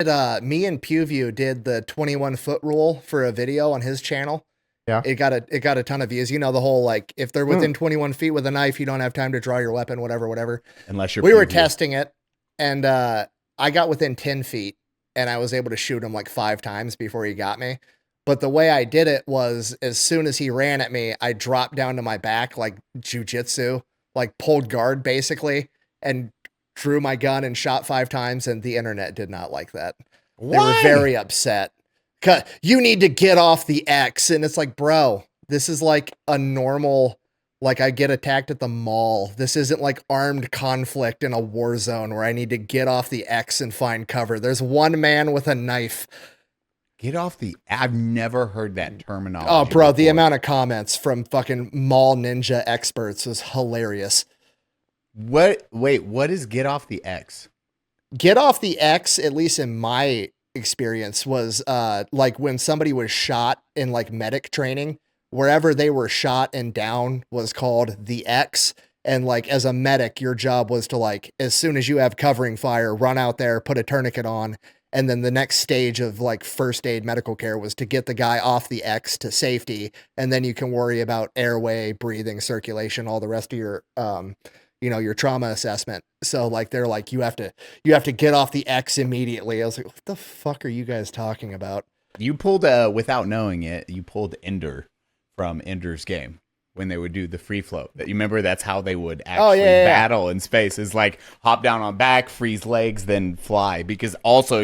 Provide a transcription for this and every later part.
Me and Pewview did the 21-foot rule for a video on his channel. Yeah. It got a ton of views. You know, the whole, like, if they're within 21 feet with a knife, you don't have time to draw your weapon, whatever. Unless you're We were Pewview. testing it, and I got within 10 feet, and I was able to shoot him like 5 times before he got me. But the way I did it was, as soon as he ran at me, I dropped down to my back like Jiu Jitsu, like pulled guard basically, and drew my gun and shot 5 times, and the internet did not like that. Why? They were very upset. You need to get off the X. And it's like, bro, this is like a normal, like I get attacked at the mall. This isn't like armed conflict in a war zone where I need to get off the X and find cover. There's one man with a knife. Get off the... I've never heard that terminology. Oh, bro, before. the amount of comments from fucking mall ninja experts was hilarious. What? Wait, what is get off the X? Get off the X, at least in my experience, was like when somebody was shot in like medic training, wherever they were shot and down was called the X. And like as a medic, your job was to, like, as soon as you have covering fire, run out there, put a tourniquet on. And then the next stage of like first aid medical care was to get the guy off the X to safety. And then you can worry about airway, breathing, circulation, all the rest of your, your trauma assessment. So like, they're like, you have to get off the X immediately. I was like, what the fuck are you guys talking about? You pulled, without knowing it, you pulled Ender from Ender's Game when they would do the free float. You remember that's how they would actually battle in space, is like hop down on back, freeze legs, then fly. Because also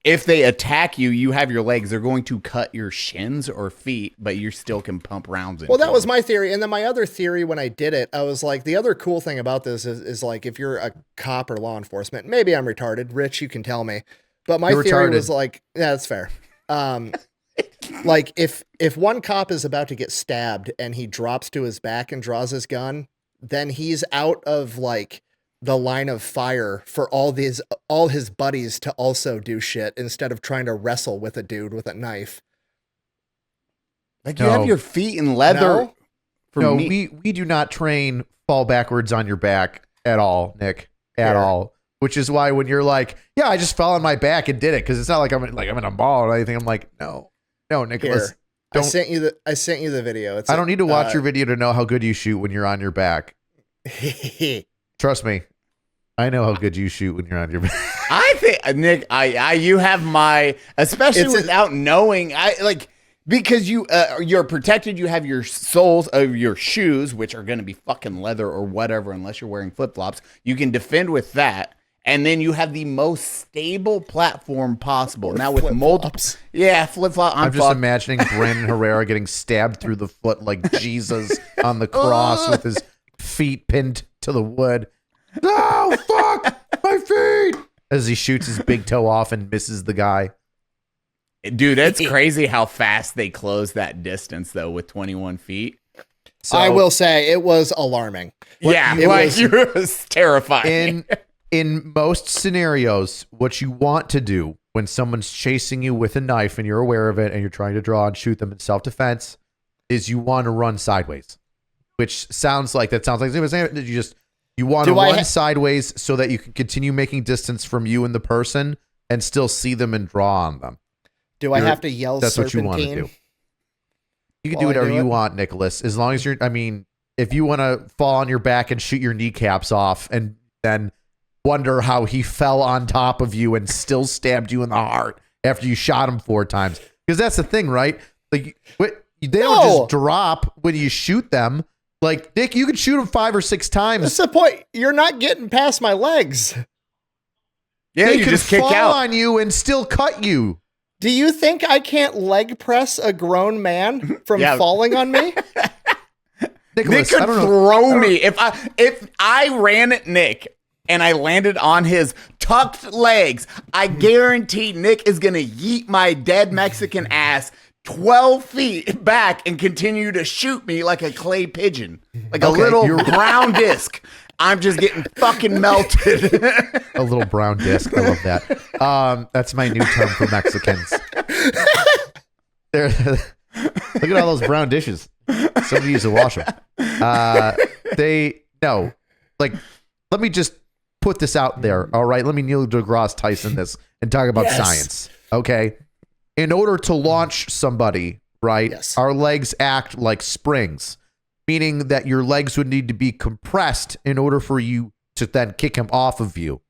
if they attack you, you have your legs, they're going to cut your shins or feet, but you still can pump rounds in. Well, that was my theory. And then my other theory when I did it, I was like, the other cool thing about this is like, if you're a cop or law enforcement, maybe I'm retarded. Rich, you can tell me. But my theory was like, yeah, that's fair. Like if one cop is about to get stabbed and he drops to his back and draws his gun, then he's out of like the line of fire for all his buddies to also do shit instead of trying to wrestle with a dude with a knife. Like you have your feet in leather. No, we do not train fall backwards on your back at all, Nick, at all. Which is why when you're like, yeah, I just fell on my back and did it, because it's not like I'm in a ball or anything. I'm like, no, Nicholas. I sent you the video. I don't need to watch your video to know how good you shoot when you're on your back. Trust me, I know how good you shoot when you're on your back. I think, Nick, you have my, especially without knowing, because you're protected. You have your soles of your shoes, which are going to be fucking leather or whatever, unless you're wearing flip flops. You can defend with that. And then you have the most stable platform possible. Now with multiple, flip flop. I'm just imagining Brandon Herrera getting stabbed through the foot like Jesus on the cross with his feet pinned to the wood. No, fuck my feet! As he shoots his big toe off and misses the guy. Dude, that's crazy how fast they close that distance though with 21 feet. So, I will say it was alarming. It was terrifying. In most scenarios, what you want to do when someone's chasing you with a knife and you're aware of it and you're trying to draw and shoot them in self-defense is you want to run sideways, which sounds like you want to run sideways so that you can continue making distance from you and the person and still see them and draw on them. I have to yell that's serpentine? What you want to do. You can do whatever you want, Nicholas, as long as if you want to fall on your back and shoot your kneecaps off and then wonder how he fell on top of you and still stabbed you in the heart after you shot him 4 times. Because that's the thing, right? Like they don't just drop when you shoot them. Like, Nick, you can shoot them 5 or 6 times. That's the point. You're not getting past my legs. Yeah, they you can just kick fall out on you and still cut you. Do you think I can't leg press a grown man from falling on me? Nick Nicholas, could throw me if I ran at Nick and I landed on his tucked legs. I guarantee Nick is gonna yeet my dead Mexican ass 12 feet back and continue to shoot me like a clay pigeon, like a little brown disc. I'm just getting fucking melted. A little brown disc. I love that. That's my new term for Mexicans. Look at all those brown dishes. Somebody needs to wash them. Let me just put this out there. All right, let me Neil deGrasse Tyson this and talk about science. Okay, in order to launch somebody, right? Yes. Our legs act like springs, meaning that your legs would need to be compressed in order for you to then kick him off of you.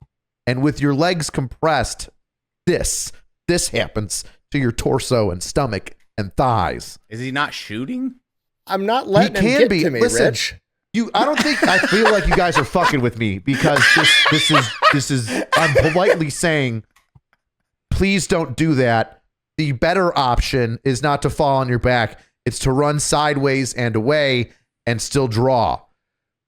And with your legs compressed, this happens to your torso and stomach and thighs. Is he not shooting? I'm not letting him get to me, Listen, Rich. I feel like you guys are fucking with me because this is I'm politely saying, please don't do that. The better option is not to fall on your back. It's to run sideways and away and still draw.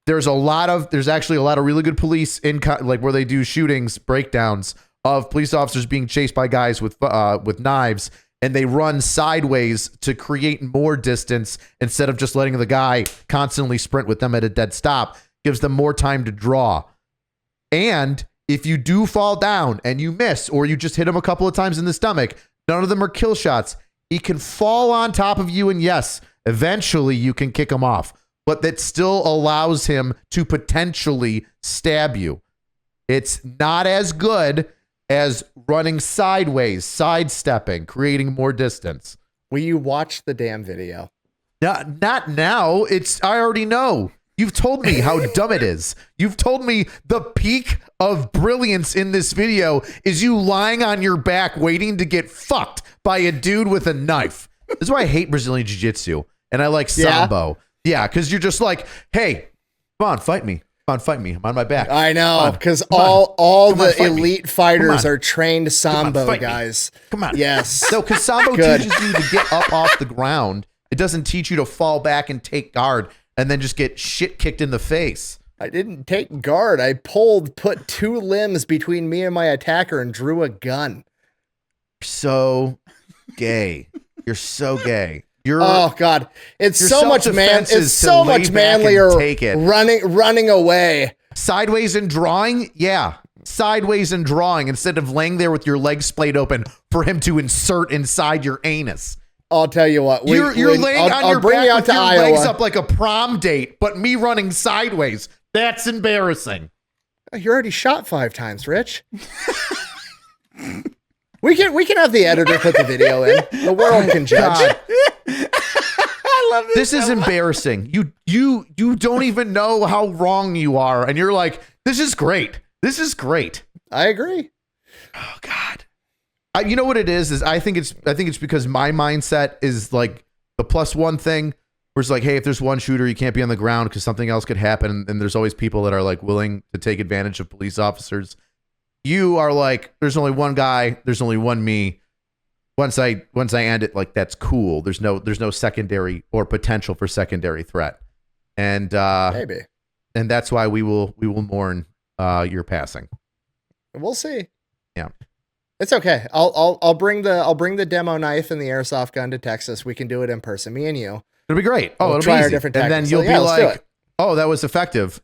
There's actually a lot of really good police like where they do shootings, breakdowns of police officers being chased by guys with knives, and they run sideways to create more distance instead of just letting the guy constantly sprint with them at a dead stop. Gives them more time to draw. And if you do fall down and you miss, or you just hit him a couple of times in the stomach, none of them are kill shots. He can fall on top of you, and yes, eventually you can kick him off. But that still allows him to potentially stab you. It's not as good as running sideways, sidestepping, creating more distance. Will you watch the damn video? Not now. I already know. You've told me how dumb it is. You've told me the peak of brilliance in this video is you lying on your back waiting to get fucked by a dude with a knife. This is why I hate Brazilian Jiu-Jitsu and I like Sambo. Yeah, because you're just like, hey, come on, fight me. Come on, fight me. I'm on my back. I know, because all the elite fighters are trained Sambo guys. Come on. Yes. No, because Sambo teaches you to get up off the ground. It doesn't teach you to fall back and take guard and then just get shit kicked in the face. I didn't take guard. I put two limbs between me and my attacker and drew a gun. So gay. You're so gay. Oh God, it's so much manlier running away. Sideways and drawing? Yeah. Sideways and drawing instead of laying there with your legs splayed open for him to insert inside your anus. I'll tell you what. You're laying on your back with your legs up like a prom date, but me running sideways. That's embarrassing. You already shot 5 times, Rich. We can have the editor put the video in. The world can judge. I love this is embarrassing. You don't even know how wrong you are, and you're like, this is great. This is great. I agree. Oh God. You know what it is I think it's because my mindset is like the +1 thing, where it's like, hey, if there's one shooter, you can't be on the ground because something else could happen, and there's always people that are like willing to take advantage of police officers. You are like, there's only one guy, there's only one me. Once I end it, like, that's cool. There's no secondary or potential for secondary threat, and maybe, and that's why we will mourn your passing. We'll see. Yeah, it's okay. I'll bring the demo knife and the airsoft gun to Texas. We can do it in person, me and you. It'll be great. Oh, we'll it'll try be our easy. different And tactics. then you'll be like, oh, that was effective,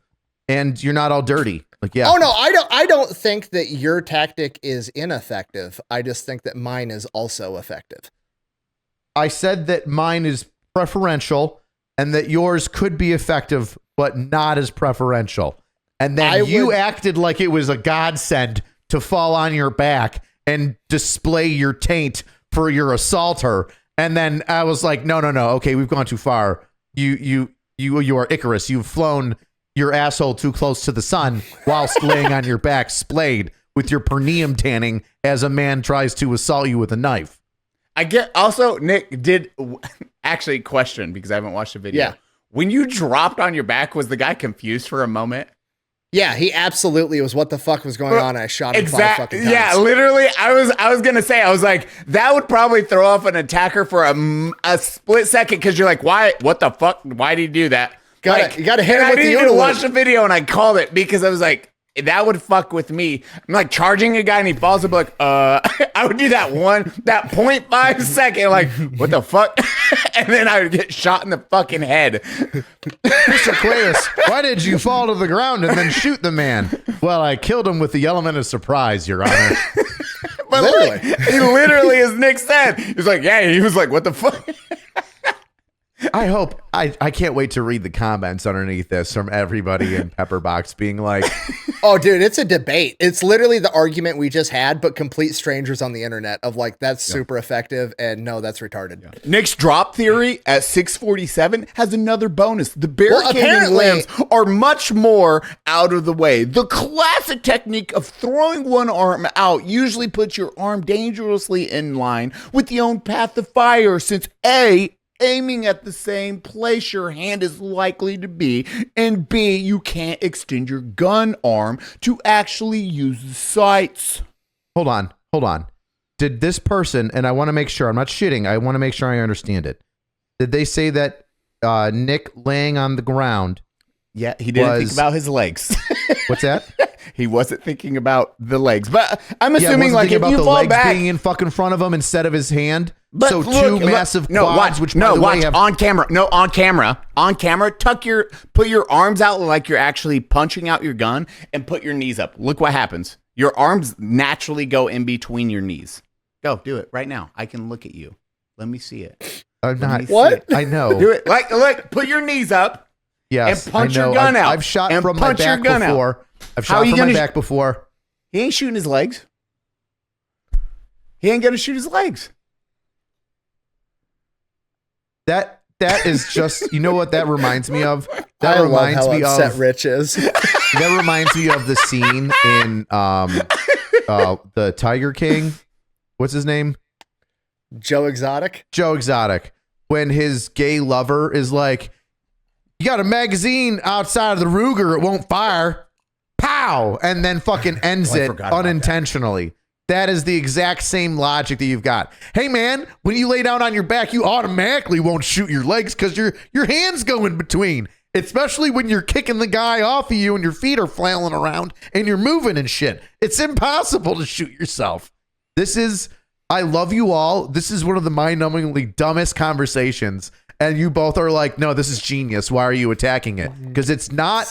and you're not all dirty. Like, yeah. Oh no, I don't think that your tactic is ineffective. I just think that mine is also effective. I said that mine is preferential and that yours could be effective, but not as preferential. And then you acted like it was a godsend to fall on your back and display your taint for your assaulter. And then I was like, no. Okay, we've gone too far. You are Icarus. You've flown your asshole too close to the sun whilst laying on your back splayed with your perineum tanning as a man tries to assault you with a knife. I get also, Nick did actually question, because I haven't watched the video. Yeah. When you dropped on your back, was the guy confused for a moment? Yeah, he absolutely was. What the fuck was going on? I shot him 5 fucking times. Yeah, literally. I was gonna say, I was like, that would probably throw off an attacker for a split second, because you're like, why? What the fuck? Why did he do that? You gotta hit him with the I didn't even watch the video, and I called it because I was like, that would fuck with me. I'm like charging a guy and he falls up, like, I would do that 0.5 second, like, what the fuck? And then I would get shot in the fucking head. Mr. Quayus, why did you fall to the ground and then shoot the man? Well, I killed him with the element of surprise, Your Honor. But literally, he literally, as Nick said, he was like, yeah, he was like, what the fuck? I hope I can't wait to read the comments underneath this from everybody in Pepperbox being like, oh dude, it's a debate. It's literally the argument we just had, but complete strangers on the internet of like, that's super effective, and no, that's retarded. Yeah. Nick's drop theory at 647 has another bonus. The barricading limbs are much more out of the way. The classic technique of throwing one arm out usually puts your arm dangerously in line with the own path of fire, since A, aiming at the same place your hand is likely to be, and B, you can't extend your gun arm to actually use the sights. Hold on. Did this person, and I want to make sure, I'm not shitting, I want to make sure I understand it. Did they say that Nick laying on the ground? Yeah, he didn't think about his legs. What's that? He wasn't thinking about the legs, but I'm assuming like if you fall back, being in fucking front of him instead of his hand. But so look, massive quads, which by the way have on camera. No, on camera. Put your arms out like you're actually punching out your gun, and put your knees up. Look what happens. Your arms naturally go in between your knees. Go, do it right now. I can look at you. Let me see it. I'm not. What? I know. Do it like put your knees up. Yes, and punch your gun out. I've shot from my back before. I've shot from my back before. He ain't shooting his legs. He ain't gonna shoot his legs. That is just, you know what that reminds me of? That I reminds love how me upset of Rich is. That reminds me of the scene in the Tiger King. What's his name? Joe Exotic. Joe Exotic. When his gay lover is like, you got a magazine outside of the Ruger, it won't fire. Pow! And then fucking ends it unintentionally. That is the exact same logic that you've got. Hey man, when you lay down on your back, you automatically won't shoot your legs because your hands go in between. Especially when you're kicking the guy off of you and your feet are flailing around and you're moving and shit. It's impossible to shoot yourself. I love you all. This is one of the mind-numbingly dumbest conversations. And you both are like, no, this is genius. Why are you attacking it? Because it's not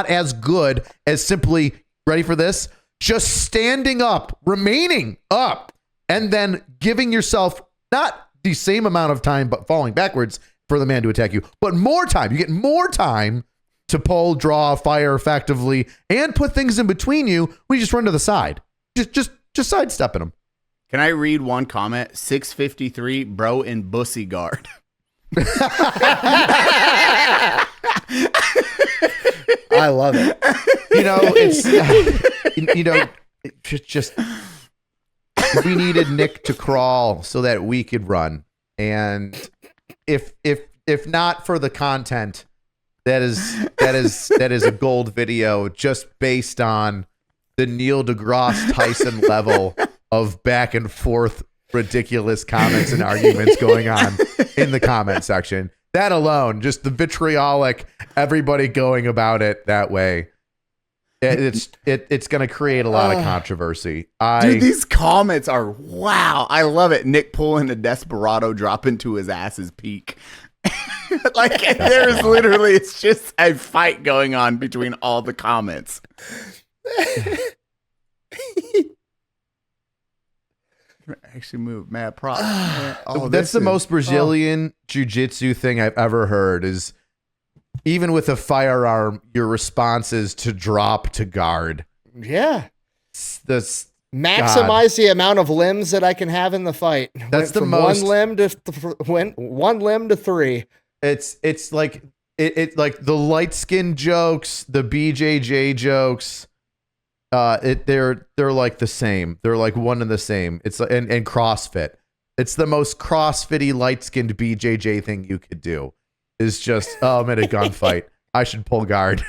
as good as simply, ready for this? Just standing up, remaining up, and then giving yourself not the same amount of time, but falling backwards for the man to attack you, but more time. You get more time to pull, draw, fire effectively, and put things in between you when you just run to the side. Just sidestepping them. Can I read one comment? 653, bro in bussy guard. I love it. You know, it's just we needed Nick to crawl so that we could run, and if not for the content, that is a gold video just based on the Neil deGrasse Tyson level of back and forth ridiculous comments and arguments going on in the comment section. That alone, just the vitriolic, everybody going about it that way. It's going to create a lot of controversy. Dude, these comments are wow. I love it. Nick pulling a desperado drop into his ass's peak. Like there's literally, it's just a fight going on between all the comments. Actually move mad props. That's the most Brazilian jiu-jitsu thing I've ever heard is even with a firearm, your response is to drop to guard. Yeah. Maximize the amount of limbs that I can have in the fight. That's the most. One limb to three. It's like it like the light skin jokes, the BJJ jokes. They're like the same. They're like one and the same. It's and CrossFit. It's the most CrossFitty light skinned BJJ thing you could do. Is just I'm in a gunfight. I should pull guard.